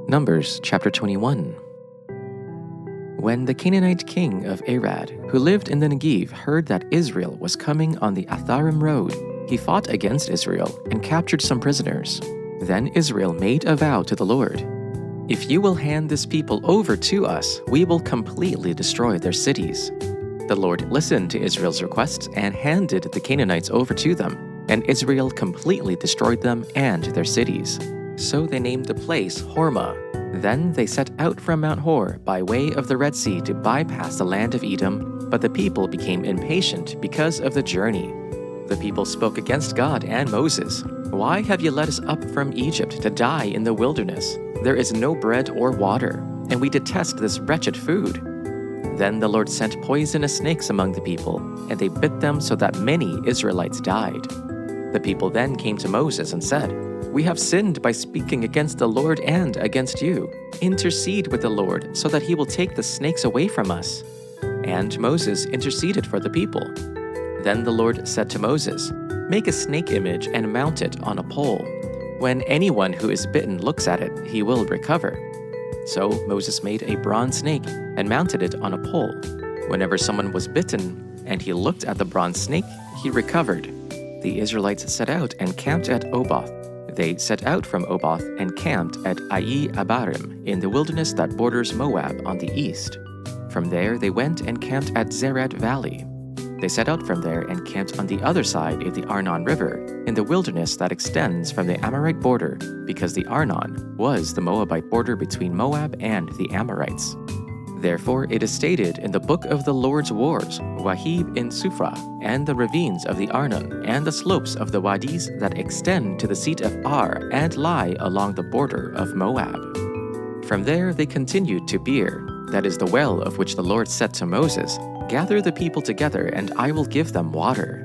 Numbers chapter 21. When the Canaanite king of Arad, who lived in the Negev, heard that Israel was coming on the Atharim road, he fought against Israel and captured some prisoners. Then Israel made a vow to the Lord, "If you will hand this people over to us, we will completely destroy their cities." The Lord listened to Israel's requests and handed the Canaanites over to them, and Israel completely destroyed them and their cities. So they named the place Hormah. Then they set out from Mount Hor by way of the Red Sea to bypass the land of Edom, but the people became impatient because of the journey. The people spoke against God and Moses. "Why have you led us up from Egypt to die in the wilderness? There is no bread or water, and we detest this wretched food." Then the Lord sent poisonous snakes among the people, and they bit them so that many Israelites died. The people then came to Moses and said, "We have sinned by speaking against the Lord and against you. Intercede with the Lord so that he will take the snakes away from us." And Moses interceded for the people. Then the Lord said to Moses, "Make a snake image and mount it on a pole. When anyone who is bitten looks at it, he will recover." So Moses made a bronze snake and mounted it on a pole. Whenever someone was bitten and he looked at the bronze snake, he recovered. The Israelites set out and camped at Oboth. They set out from Oboth and camped at Abarim in the wilderness that borders Moab on the east. From there they went and camped at Zered Valley. They set out from there and camped on the other side of the Arnon River, in the wilderness that extends from the Amorite border, because the Arnon was the Moabite border between Moab and the Amorites. Therefore it is stated in the book of the Lord's wars, Wahib in Sufra, and the ravines of the Arnon, and the slopes of the wadis that extend to the seat of Ar and lie along the border of Moab. From there they continued to Beer, that is the well of which the Lord said to Moses, "Gather the people together, and I will give them water."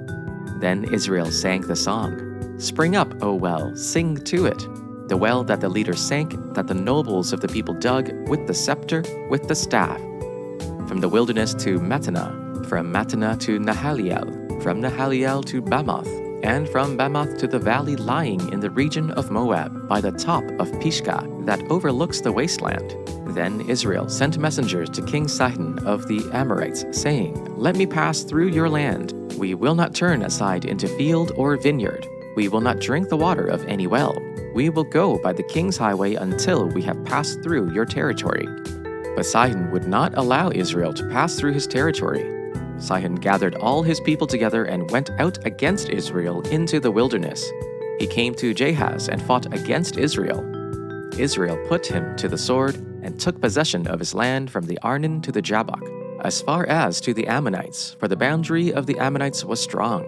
Then Israel sang the song, "Spring up, O well, sing to it." The well that the leaders sank, that the nobles of the people dug, with the scepter, with the staff. From the wilderness to Mattanah, from Mattanah to Nahaliel, from Nahaliel to Bamoth, and from Bamoth to the valley lying in the region of Moab, by the top of Pisgah, that overlooks the wasteland. Then Israel sent messengers to King Sihon of the Amorites, saying, "Let me pass through your land. We will not turn aside into field or vineyard. We will not drink the water of any well. We will go by the king's highway until we have passed through your territory." But Sihon would not allow Israel to pass through his territory. Sihon gathered all his people together and went out against Israel into the wilderness. He came to Jahaz and fought against Israel. Israel put him to the sword and took possession of his land from the Arnon to the Jabbok, as far as to the Ammonites, for the boundary of the Ammonites was strong.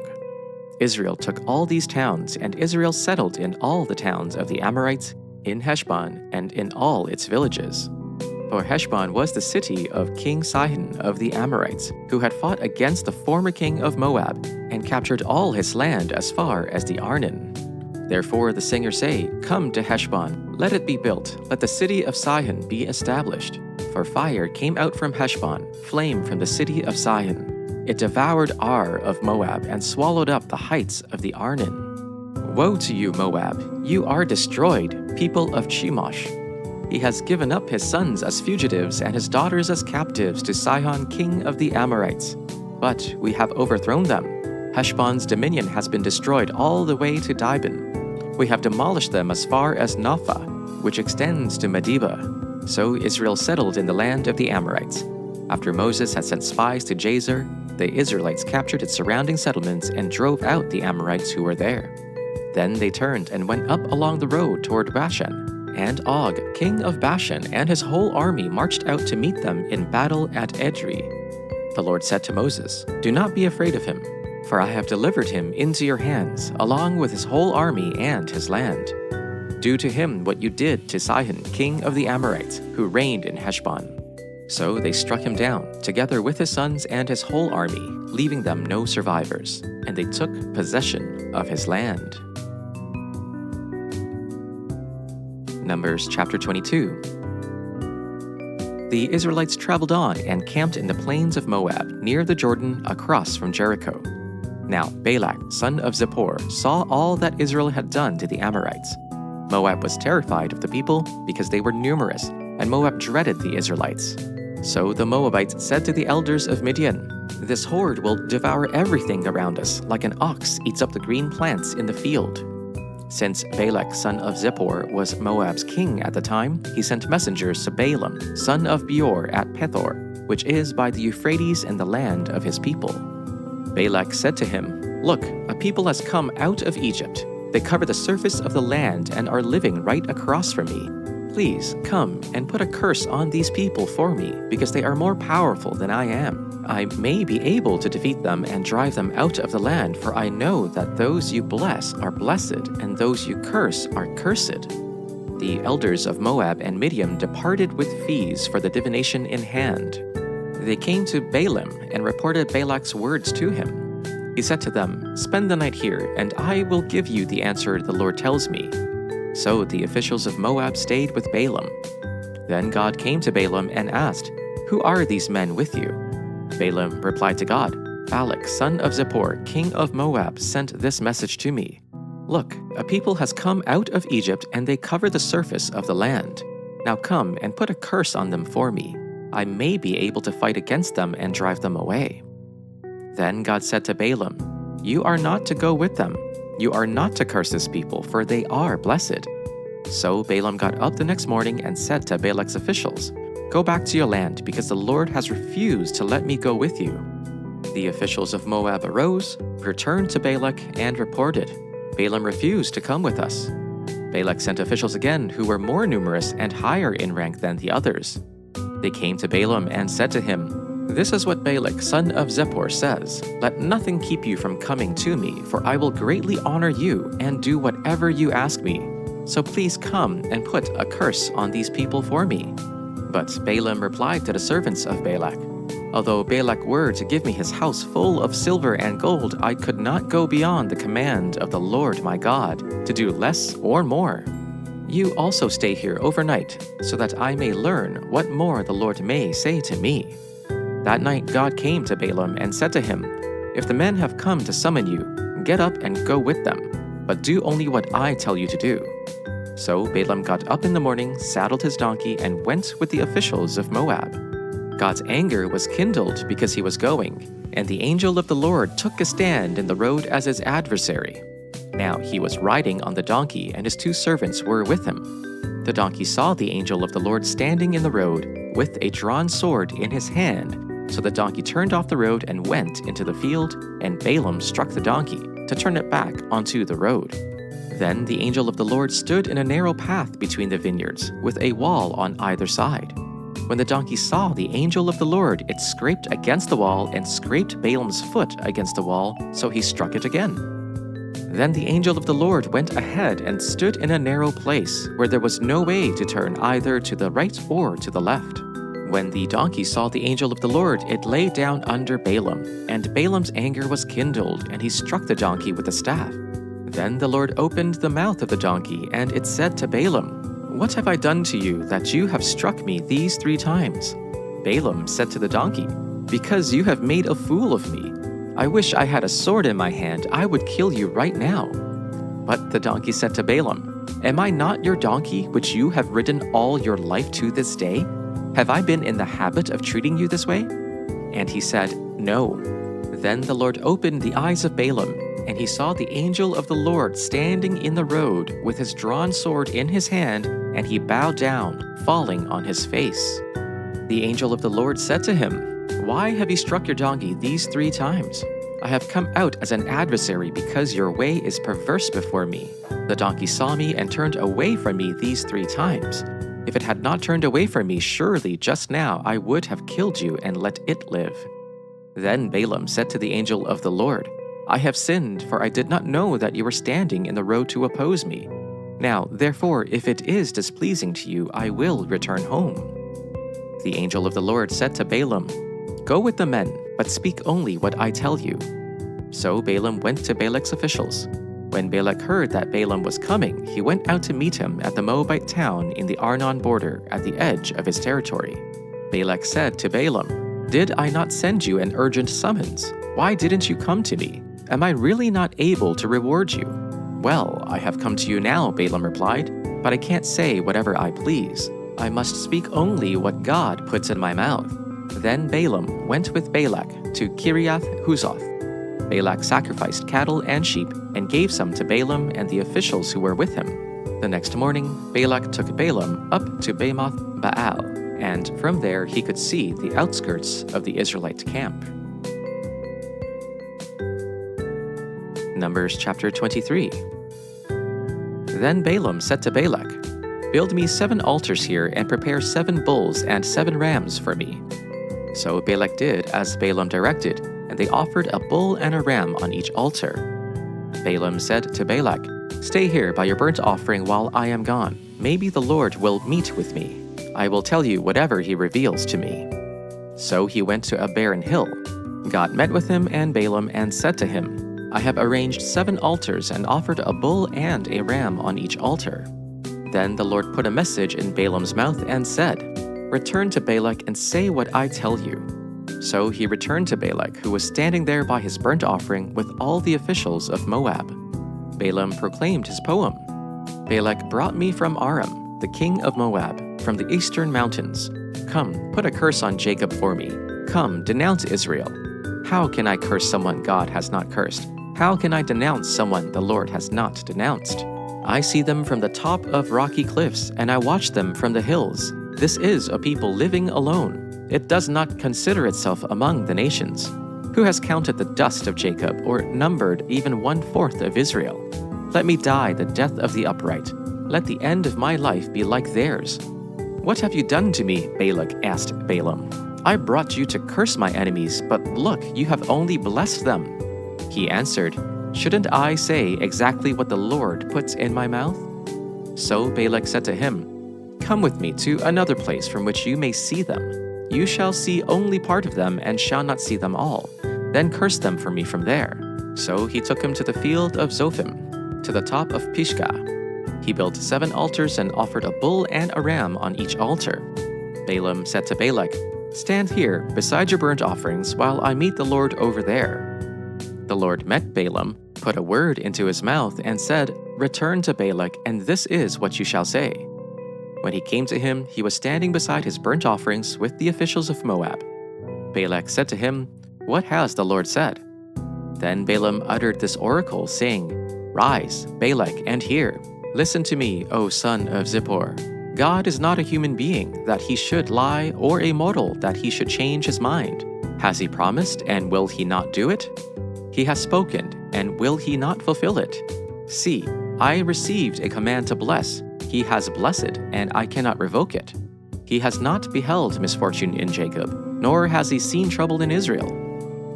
Israel took all these towns, and Israel settled in all the towns of the Amorites, in Heshbon, and in all its villages. For Heshbon was the city of King Sihon of the Amorites, who had fought against the former king of Moab, and captured all his land as far as the Arnon. Therefore the singers say, "Come to Heshbon, let it be built, let the city of Sihon be established." For fire came out from Heshbon, flame from the city of Sihon. It devoured Ar of Moab and swallowed up the heights of the Arnon. Woe to you, Moab! You are destroyed, people of Chemosh. He has given up his sons as fugitives and his daughters as captives to Sihon, king of the Amorites. But we have overthrown them. Heshbon's dominion has been destroyed all the way to Dibon. We have demolished them as far as Nophah, which extends to Medeba. So Israel settled in the land of the Amorites. After Moses had sent spies to Jazer, the Israelites captured its surrounding settlements and drove out the Amorites who were there. Then they turned and went up along the road toward Bashan, and Og, king of Bashan, and his whole army marched out to meet them in battle at Edrei. The Lord said to Moses, "Do not be afraid of him, for I have delivered him into your hands, along with his whole army and his land. Do to him what you did to Sihon, king of the Amorites, who reigned in Heshbon." So they struck him down, together with his sons and his whole army, leaving them no survivors, and they took possession of his land. Numbers chapter 22. The Israelites traveled on and camped in the plains of Moab, near the Jordan, across from Jericho. Now Balak, son of Zippor, saw all that Israel had done to the Amorites. Moab was terrified of the people because they were numerous, and Moab dreaded the Israelites. So the Moabites said to the elders of Midian, "This horde will devour everything around us, like an ox eats up the green plants in the field." Since Balak son of Zippor was Moab's king at the time, he sent messengers to Balaam son of Beor at Pethor, which is by the Euphrates in the land of his people. Balak said to him, "Look, a people has come out of Egypt. They cover the surface of the land and are living right across from me. Please come and put a curse on these people for me, because they are more powerful than I am. I may be able to defeat them and drive them out of the land, for I know that those you bless are blessed, and those you curse are cursed." The elders of Moab and Midian departed with fees for the divination in hand. They came to Balaam and reported Balak's words to him. He said to them, "Spend the night here, and I will give you the answer the Lord tells me." So the officials of Moab stayed with Balaam. Then God came to Balaam and asked, "Who are these men with you?" Balaam replied to God, "Balak, son of Zippor, king of Moab, sent this message to me. Look, a people has come out of Egypt, and they cover the surface of the land. Now come and put a curse on them for me. I may be able to fight against them and drive them away." Then God said to Balaam, "You are not to go with them. You are not to curse this people, for they are blessed." So Balaam got up the next morning and said to Balak's officials, "Go back to your land, because the Lord has refused to let me go with you." The officials of Moab arose, returned to Balak, and reported, "Balaam refused to come with us." Balak sent officials again who were more numerous and higher in rank than the others. They came to Balaam and said to him, "This is what Balak, son of Zippor, says. Let nothing keep you from coming to me, for I will greatly honor you and do whatever you ask me. So please come and put a curse on these people for me." But Balaam replied to the servants of Balak, "Although Balak were to give me his house full of silver and gold, I could not go beyond the command of the Lord my God, to do less or more. You also stay here overnight, so that I may learn what more the Lord may say to me." That night God came to Balaam and said to him, "If the men have come to summon you, get up and go with them, but do only what I tell you to do." So Balaam got up in the morning, saddled his donkey, and went with the officials of Moab. God's anger was kindled because he was going, and the angel of the Lord took a stand in the road as his adversary. Now he was riding on the donkey, and his 2 servants were with him. The donkey saw the angel of the Lord standing in the road with a drawn sword in his hand. So the donkey turned off the road and went into the field, and Balaam struck the donkey to turn it back onto the road. Then the angel of the Lord stood in a narrow path between the vineyards, with a wall on either side. When the donkey saw the angel of the Lord, it scraped against the wall and scraped Balaam's foot against the wall, so he struck it again. Then the angel of the Lord went ahead and stood in a narrow place, where there was no way to turn either to the right or to the left. When the donkey saw the angel of the Lord, it lay down under Balaam, and Balaam's anger was kindled, and he struck the donkey with a staff. Then the Lord opened the mouth of the donkey, and it said to Balaam, "What have I done to you that you have struck me these 3 times?" Balaam said to the donkey, "Because you have made a fool of me. I wish I had a sword in my hand, I would kill you right now." But the donkey said to Balaam, "Am I not your donkey, which you have ridden all your life to this day? Have I been in the habit of treating you this way?" And he said, "No." Then the Lord opened the eyes of Balaam, and he saw the angel of the Lord standing in the road with his drawn sword in his hand, and he bowed down, falling on his face. The angel of the Lord said to him, "Why have you struck your donkey these 3 times? I have come out as an adversary because your way is perverse before me. The donkey saw me and turned away from me these 3 times. If it had not turned away from me, surely just now I would have killed you and let it live." Then Balaam said to the angel of the Lord, "I have sinned, for I did not know that you were standing in the road to oppose me. Now, therefore, if it is displeasing to you, I will return home." The angel of the Lord said to Balaam, "Go with the men, but speak only what I tell you." So Balaam went to Balak's officials. When Balak heard that Balaam was coming, he went out to meet him at the Moabite town in the Arnon border at the edge of his territory. Balak said to Balaam, "Did I not send you an urgent summons? Why didn't you come to me? Am I really not able to reward you?" "Well, I have come to you now," Balaam replied. but I can't say whatever I please. I must speak only what God puts in my mouth." Then Balaam went with Balak to Kiriath Huzoth. Balak sacrificed cattle and sheep and gave some to Balaam and the officials who were with him. The next morning, Balak took Balaam up to Bamoth Baal, and from there he could see the outskirts of the Israelite camp. Numbers chapter 23. Then Balaam said to Balak, "Build me 7 altars here and prepare 7 bulls and 7 rams for me." So Balak did as Balaam directed, and they offered a bull and a ram on each altar. Balaam said to Balak, "Stay here by your burnt offering while I am gone. Maybe the Lord will meet with me. I will tell you whatever he reveals to me." So he went to a barren hill. God met with him and Balaam and said to him, "I have arranged 7 altars and offered a bull and a ram on each altar." Then the Lord put a message in Balaam's mouth and said, "Return to Balak and say what I tell you." So he returned to Balak, who was standing there by his burnt offering with all the officials of Moab. Balaam proclaimed his poem. "Balak brought me from Aram, the king of Moab, from the eastern mountains. Come, put a curse on Jacob for me. Come, denounce Israel. How can I curse someone God has not cursed? How can I denounce someone the Lord has not denounced? I see them from the top of rocky cliffs, and I watch them from the hills. This is a people living alone. It does not consider itself among the nations. Who has counted the dust of Jacob, or numbered even 1/4 of Israel? Let me die the death of the upright. Let the end of my life be like theirs." "What have you done to me?" Balak asked Balaam. "I brought you to curse my enemies, but look, you have only blessed them." He answered, "Shouldn't I say exactly what the Lord puts in my mouth?" So Balak said to him, "Come with me to another place from which you may see them. You shall see only part of them and shall not see them all. Then curse them for me from there." So he took him to the field of Zophim, to the top of Pisgah. He built 7 altars and offered a bull and a ram on each altar. Balaam said to Balak, "Stand here beside your burnt offerings while I meet the Lord over there." The Lord met Balaam, put a word into his mouth, and said, "Return to Balak, and this is what you shall say." When he came to him, he was standing beside his burnt offerings with the officials of Moab. Balak said to him, "What has the Lord said?" Then Balaam uttered this oracle, saying, "Rise, Balak, and hear. Listen to me, O son of Zippor. God is not a human being, that he should lie, or a mortal, that he should change his mind. Has he promised, and will he not do it? He has spoken, and will he not fulfill it? See, I received a command to bless. He has blessed, and I cannot revoke it. He has not beheld misfortune in Jacob, nor has he seen trouble in Israel.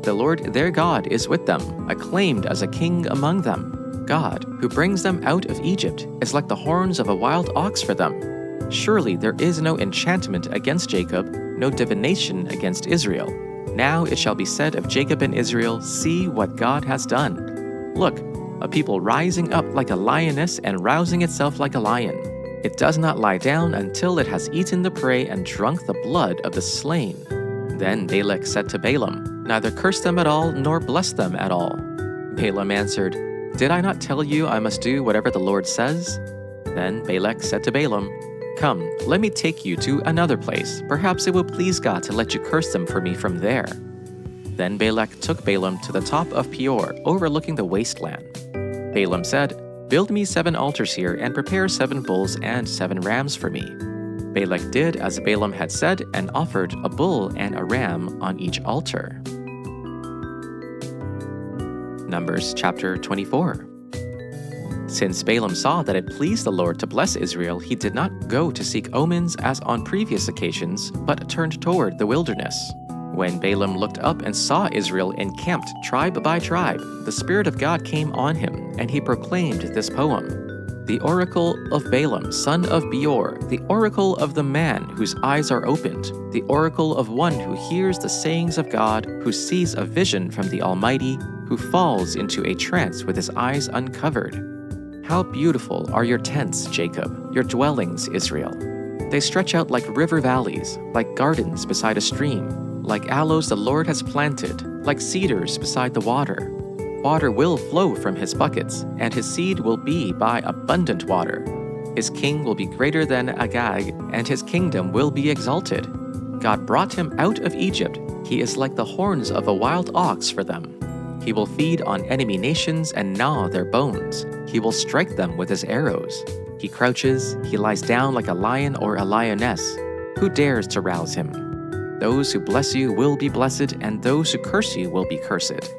The Lord their God is with them, acclaimed as a king among them. God, who brings them out of Egypt, is like the horns of a wild ox for them. Surely there is no enchantment against Jacob, no divination against Israel. Now it shall be said of Jacob and Israel, see what God has done. Look, a people rising up like a lioness and rousing itself like a lion. It does not lie down until it has eaten the prey and drunk the blood of the slain." Then Balak said to Balaam, "Neither curse them at all, nor bless them at all." Balaam answered, "Did I not tell you I must do whatever the Lord says?" Then Balak said to Balaam, "Come, let me take you to another place. Perhaps it will please God to let you curse them for me from there." Then Balak took Balaam to the top of Peor, overlooking the wasteland. Balaam said, "Build me 7 altars here and prepare 7 bulls and 7 rams for me." Balak did as Balaam had said and offered a bull and a ram on each altar. Numbers chapter 24. Since Balaam saw that it pleased the Lord to bless Israel, he did not go to seek omens as on previous occasions, but turned toward the wilderness. When Balaam looked up and saw Israel encamped tribe by tribe, the Spirit of God came on him, and he proclaimed this poem. The oracle of Balaam, son of Beor, the oracle of the man whose eyes are opened, the oracle of one who hears the sayings of God, who sees a vision from the Almighty, who falls into a trance with his eyes uncovered. How beautiful are your tents, Jacob, your dwellings, Israel. They stretch out like river valleys, like gardens beside a stream, like aloes the Lord has planted, like cedars beside the water. Water will flow from his buckets, and his seed will be by abundant water. His king will be greater than Agag, and his kingdom will be exalted. God brought him out of Egypt. He is like the horns of a wild ox for them. He will feed on enemy nations and gnaw their bones. He will strike them with his arrows. He crouches, he lies down like a lion or a lioness. Who dares to rouse him? Those who bless you will be blessed, and those who curse you will be cursed.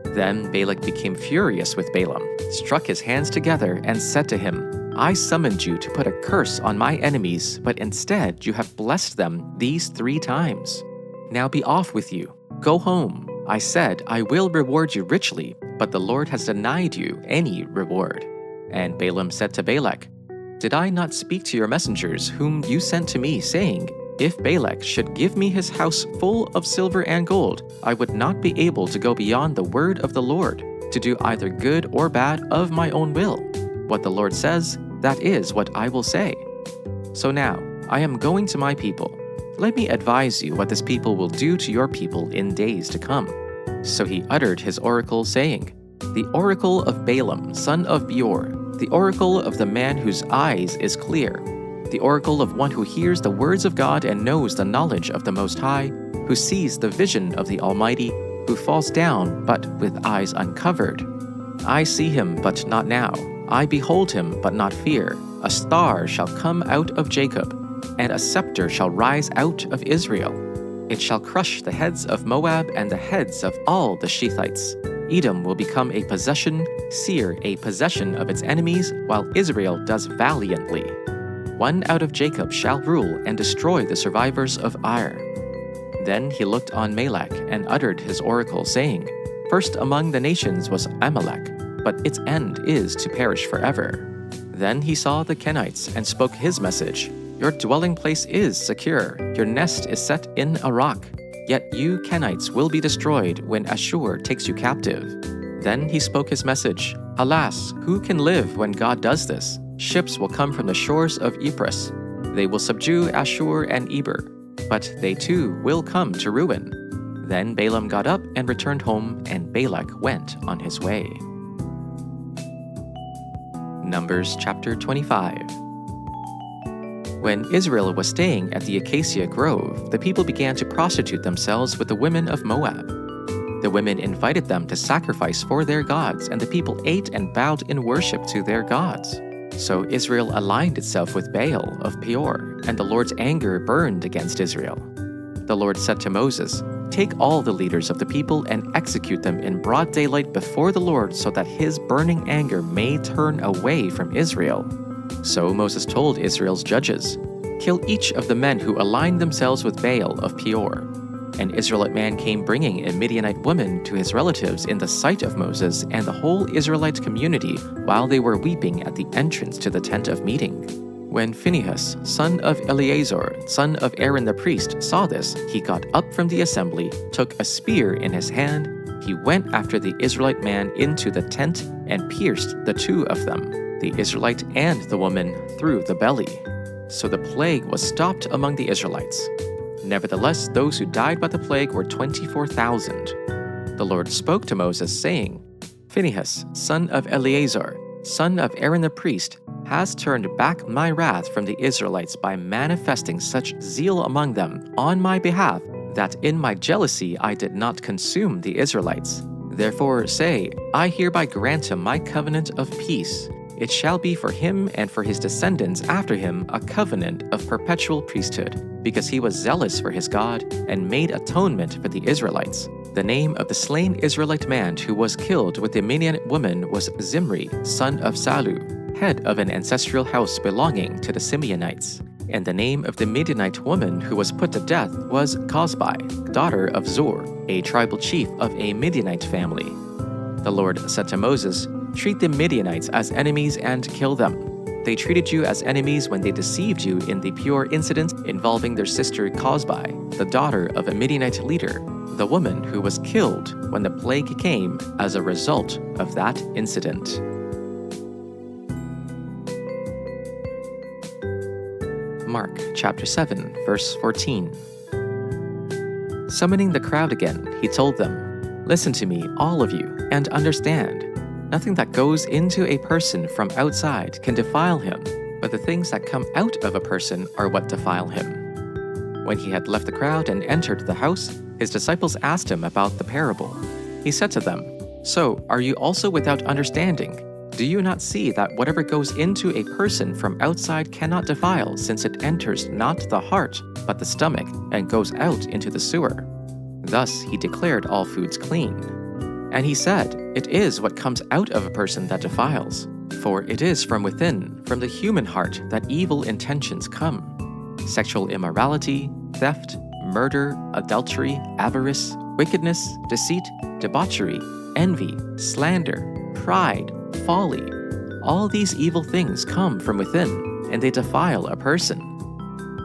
Then Balak became furious with Balaam, struck his hands together, and said to him, I summoned you to put a curse on my enemies, but instead you have blessed them these 3 times. Now be off with you. Go home. I said, I will reward you richly, but the Lord has denied you any reward. And Balaam said to Balak, Did I not speak to your messengers whom you sent to me, saying, If Balak should give me his house full of silver and gold, I would not be able to go beyond the word of the Lord, to do either good or bad of my own will. What the Lord says, that is what I will say. So now, I am going to my people. Let me advise you what this people will do to your people in days to come. So he uttered his oracle, saying, The oracle of Balaam, son of Beor, the oracle of the man whose eyes is clear, the oracle of one who hears the words of God and knows the knowledge of the Most High, who sees the vision of the Almighty, who falls down but with eyes uncovered. I see him, but not now. I behold him, but not fear. A star shall come out of Jacob, and a scepter shall rise out of Israel. It shall crush the heads of Moab and the heads of all the Shethites. Edom will become a possession, Seir a possession of its enemies, while Israel does valiantly. One out of Jacob shall rule and destroy the survivors of Ar. Then he looked on Malach and uttered his oracle, saying, First among the nations was Amalek, but its end is to perish forever. Then he saw the Kenites and spoke his message. Your dwelling place is secure, your nest is set in a rock. Yet you Kenites will be destroyed when Ashur takes you captive. Then he spoke his message. Alas, who can live when God does this? Ships will come from the shores of Ypres. They will subdue Ashur and Eber, but they too will come to ruin. Then Balaam got up and returned home, and Balak went on his way. Numbers chapter 25. When Israel was staying at the Acacia Grove, the people began to prostitute themselves with the women of Moab. The women invited them to sacrifice for their gods, and the people ate and bowed in worship to their gods. So Israel aligned itself with Baal of Peor, and the Lord's anger burned against Israel. The Lord said to Moses, Take all the leaders of the people and execute them in broad daylight before the Lord, so that his burning anger may turn away from Israel. So Moses told Israel's judges, Kill each of the men who aligned themselves with Baal of Peor. An Israelite man came bringing a Midianite woman to his relatives in the sight of Moses and the whole Israelite community while they were weeping at the entrance to the tent of meeting. When Phinehas, son of Eleazar, son of Aaron the priest, saw this, he got up from the assembly, took a spear in his hand. He went after the Israelite man into the tent and pierced the 2 of them, the Israelite and the woman, through the belly. So the plague was stopped among the Israelites. Nevertheless, those who died by the plague were 24,000. The Lord spoke to Moses, saying, Phinehas, son of Eleazar, son of Aaron the priest, has turned back my wrath from the Israelites by manifesting such zeal among them on my behalf, that in my jealousy I did not consume the Israelites. Therefore say, I hereby grant him my covenant of peace. It shall be for him and for his descendants after him a covenant of perpetual priesthood, because he was zealous for his God and made atonement for the Israelites. The name of the slain Israelite man who was killed with the Midianite woman was Zimri, son of Salu, head of an ancestral house belonging to the Simeonites. And the name of the Midianite woman who was put to death was Cosbi, daughter of Zur, a tribal chief of a Midianite family. The Lord said to Moses, Treat the Midianites as enemies and kill them. They treated you as enemies when they deceived you in the Pure incident involving their sister Cosbi, the daughter of a Midianite leader, the woman who was killed when the plague came as a result of that incident. Mark chapter 7, verse 14. Summoning the crowd again, he told them, Listen to me, all of you, and understand. Nothing that goes into a person from outside can defile him, but the things that come out of a person are what defile him." When he had left the crowd and entered the house, his disciples asked him about the parable. He said to them, "So, are you also without understanding? Do you not see that whatever goes into a person from outside cannot defile, since it enters not the heart, but the stomach, and goes out into the sewer?" Thus he declared all foods clean. And he said, "It is what comes out of a person that defiles. For it is from within, from the human heart, that evil intentions come: sexual immorality, theft, murder, adultery, avarice, wickedness, deceit, debauchery, envy, slander, pride, folly. All these evil things come from within, and they defile a person."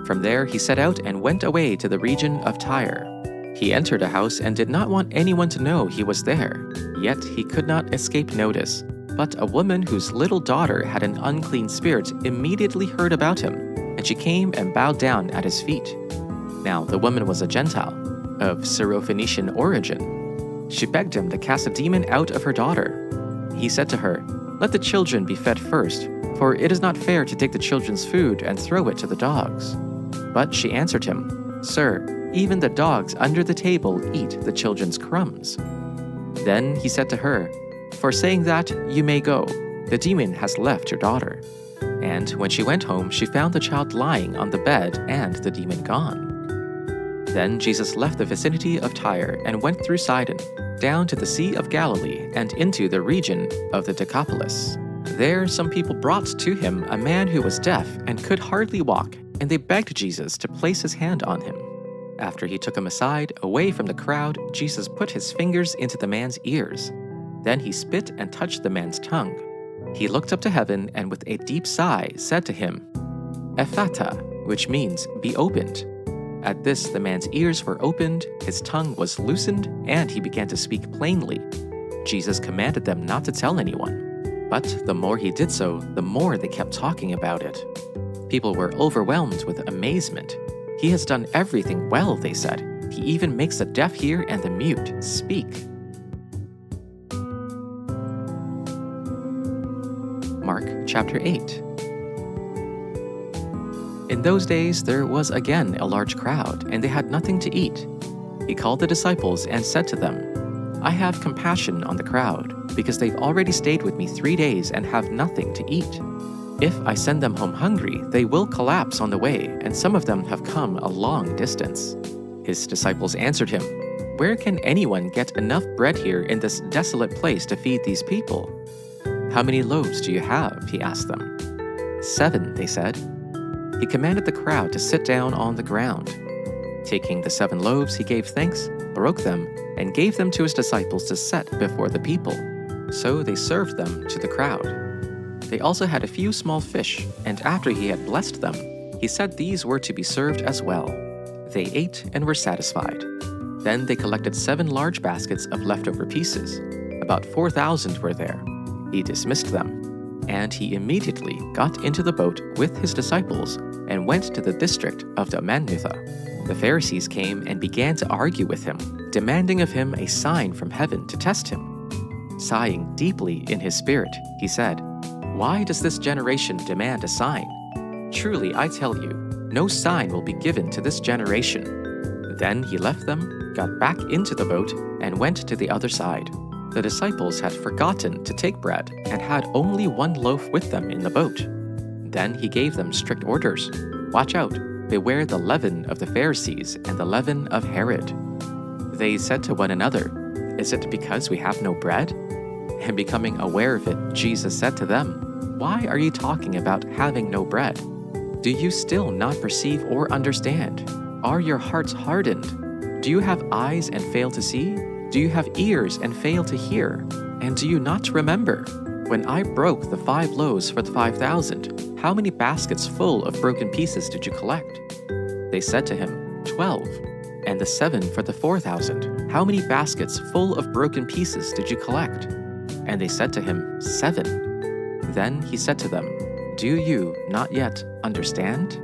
From there he set out and went away to the region of Tyre. He entered a house and did not want anyone to know he was there, yet he could not escape notice. But a woman whose little daughter had an unclean spirit immediately heard about him, and she came and bowed down at his feet. Now the woman was a Gentile, of Syrophoenician origin. She begged him to cast a demon out of her daughter. He said to her, "Let the children be fed first, for it is not fair to take the children's food and throw it to the dogs." But she answered him, "Sir, even the dogs under the table eat the children's crumbs." Then he said to her, "For saying that, you may go. The demon has left your daughter." And when she went home, she found the child lying on the bed and the demon gone. Then Jesus left the vicinity of Tyre and went through Sidon, down to the Sea of Galilee and into the region of the Decapolis. There some people brought to him a man who was deaf and could hardly walk, and they begged Jesus to place his hand on him. After he took him aside, away from the crowd, Jesus put his fingers into the man's ears. Then he spit and touched the man's tongue. He looked up to heaven and with a deep sigh said to him, "Ephata," which means "be opened." At this the man's ears were opened, his tongue was loosened, and he began to speak plainly. Jesus commanded them not to tell anyone. But the more he did so, the more they kept talking about it. People were overwhelmed with amazement. "He has done everything well," they said. "He even makes the deaf hear and the mute speak." Mark chapter 8. In those days there was again a large crowd, and they had nothing to eat. He called the disciples and said to them, "I have compassion on the crowd, because they've already stayed with me 3 days and have nothing to eat. If I send them home hungry, they will collapse on the way, and some of them have come a long distance." His disciples answered him, "Where can anyone get enough bread here in this desolate place to feed these people?" "How many loaves do you have?" he asked them. 7, they said. He commanded the crowd to sit down on the ground. Taking the 7 loaves, he gave thanks, broke them, and gave them to his disciples to set before the people. So they served them to the crowd. They also had a few small fish, and after he had blessed them, he said these were to be served as well. They ate and were satisfied. Then they collected 7 large baskets of leftover pieces. About 4,000 were there. He dismissed them, and he immediately got into the boat with his disciples and went to the district of Dalmanutha. The Pharisees came and began to argue with him, demanding of him a sign from heaven to test him. Sighing deeply in his spirit, he said, "Why does this generation demand a sign? Truly, I tell you, no sign will be given to this generation." Then he left them, got back into the boat, and went to the other side. The disciples had forgotten to take bread and had only 1 loaf with them in the boat. Then he gave them strict orders. "Watch out, beware the leaven of the Pharisees and the leaven of Herod." They said to one another, "Is it because we have no bread?" And becoming aware of it, Jesus said to them, "Why are you talking about having no bread? Do you still not perceive or understand? Are your hearts hardened? Do you have eyes and fail to see? Do you have ears and fail to hear? And do you not remember? When I broke the 5 loaves for the 5,000, how many baskets full of broken pieces did you collect?" They said to him, 12. "And the 7 for the 4,000, how many baskets full of broken pieces did you collect?" And they said to him, 7. Then he said to them, "Do you not yet understand?"